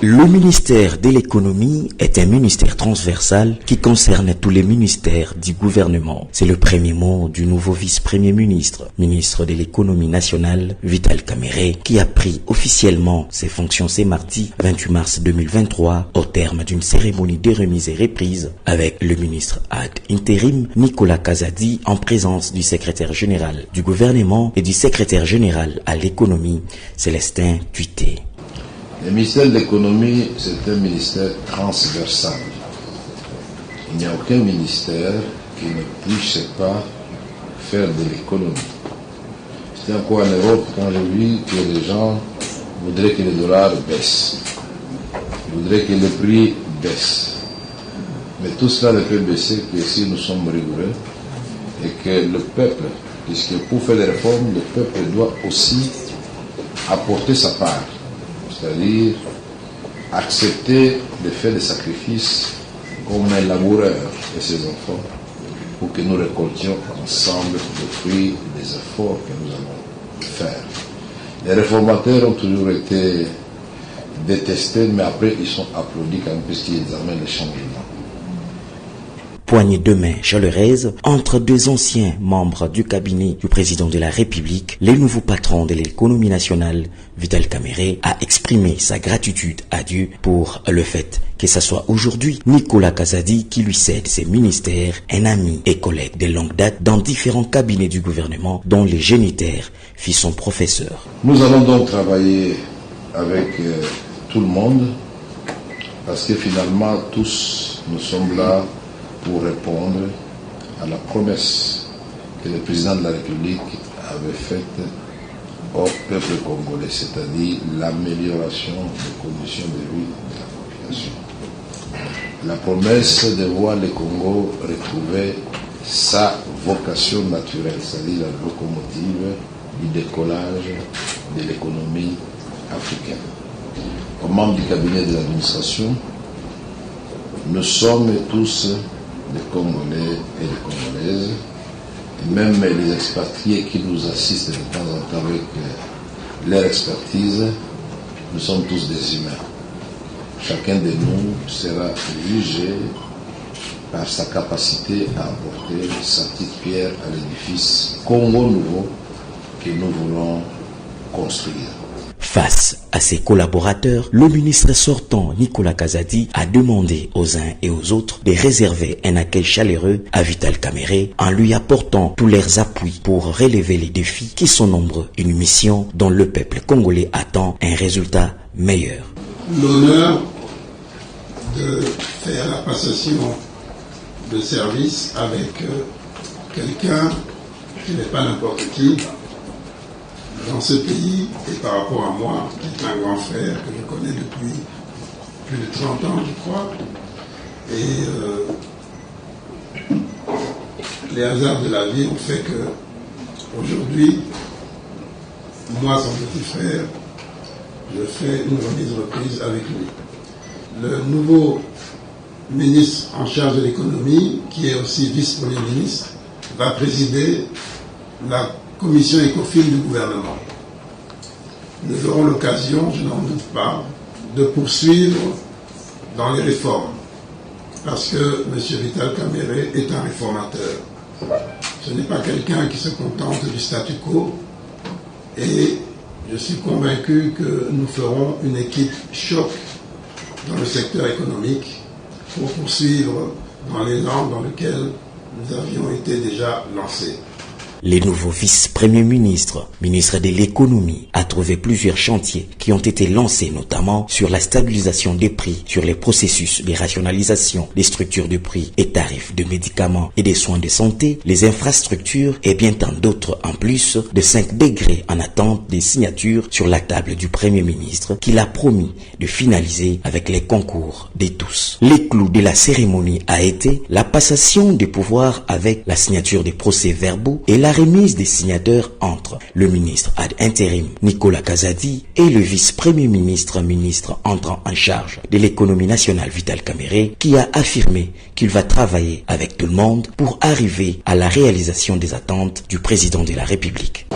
Le ministère de l'économie est un ministère transversal qui concerne tous les ministères du gouvernement. C'est le premier mot du nouveau vice-premier ministre, ministre de l'économie nationale, Vital Kamerhe, qui a pris officiellement ses fonctions ce mardi 28 mars 2023 au terme d'une cérémonie de remise et reprise avec le ministre ad intérim Nicolas Kazadi en présence du secrétaire général du gouvernement et du secrétaire général à l'économie, Célestin Tuité. Le ministère de l'économie, c'est un ministère transversal. Il n'y a aucun ministère qui ne puisse pas faire de l'économie. C'était encore en Europe quand j'ai vu que les gens voudraient que le dollar baisse. Ils voudraient que le prix baisse. Mais tout cela ne peut baisser que si nous sommes rigoureux et que le peuple, puisque pour faire des réformes, le peuple doit aussi apporter sa part. C'est-à-dire accepter de faire des sacrifices comme un laboureur et ses enfants pour que nous récoltions ensemble les fruits des efforts que nous allons faire. Les réformateurs ont toujours été détestés, mais après ils sont applaudis quand même puisqu'ils amènent les changements. Poignée de main chaleureuse entre deux anciens membres du cabinet du président de la République, le nouveau patron de l'économie nationale, Vital Kamerhe, a exprimé sa gratitude à Dieu pour le fait que ce soit aujourd'hui Nicolas Kazadi qui lui cède ses ministères, un ami et collègue de longue date dans différents cabinets du gouvernement dont le génitaire fit son professeur. Nous allons donc travailler avec tout le monde parce que finalement tous nous sommes là pour répondre à la promesse que le président de la République avait faite au peuple congolais, c'est-à-dire l'amélioration des conditions de vie de la population. La promesse de voir le Congo retrouver sa vocation naturelle, c'est-à-dire la locomotive du décollage de l'économie africaine. Aux membres du cabinet de l'administration, nous sommes tous des Congolais et des Congolaises, et même les expatriés qui nous assistent de temps en temps avec leur expertise, nous sommes tous des humains. Chacun de nous sera jugé par sa capacité à apporter sa petite pierre à l'édifice Congo nouveau que nous voulons construire. Face à ses collaborateurs, le ministre sortant Nicolas Kazadi a demandé aux uns et aux autres de réserver un accueil chaleureux à Vital Kamerhe en lui apportant tous leurs appuis pour relever les défis qui sont nombreux. Une mission dont le peuple congolais attend un résultat meilleur. L'honneur de faire la passation de service avec quelqu'un qui n'est pas n'importe qui dans ce pays et par rapport à moi, qui est un grand frère que je connais depuis plus de 30 ans, je crois. Et les hasards de la vie ont fait que aujourd'hui, moi, son petit frère, je fais une reprise avec lui. Le nouveau ministre en charge de l'économie, qui est aussi vice-premier ministre, va présider la commission ECOFIN du gouvernement. Nous aurons l'occasion, je n'en doute pas, de poursuivre dans les réformes, parce que M. Vital Kamerhe est un réformateur. Ce n'est pas quelqu'un qui se contente du statu quo, et je suis convaincu que nous ferons une équipe choc dans le secteur économique pour poursuivre dans l'élan dans lequel nous avions été déjà lancés. Le nouveau vice-premier ministre, ministre de l'économie, a trouvé plusieurs chantiers qui ont été lancés notamment sur la stabilisation des prix, sur les processus de rationalisation des structures de prix et tarifs de médicaments et des soins de santé, les infrastructures et bien tant d'autres en plus de 5 degrés en attente des signatures sur la table du premier ministre qu'il a promis de finaliser avec les concours de tous. Les clous de la cérémonie a été la passation des pouvoirs avec la signature des procès-verbaux et la remise des signateurs entre le ministre ad intérim Nicolas Kazadi et le vice-premier ministre entrant en charge de l'économie nationale Vital Kamerhe, qui a affirmé qu'il va travailler avec tout le monde pour arriver à la réalisation des attentes du président de la République.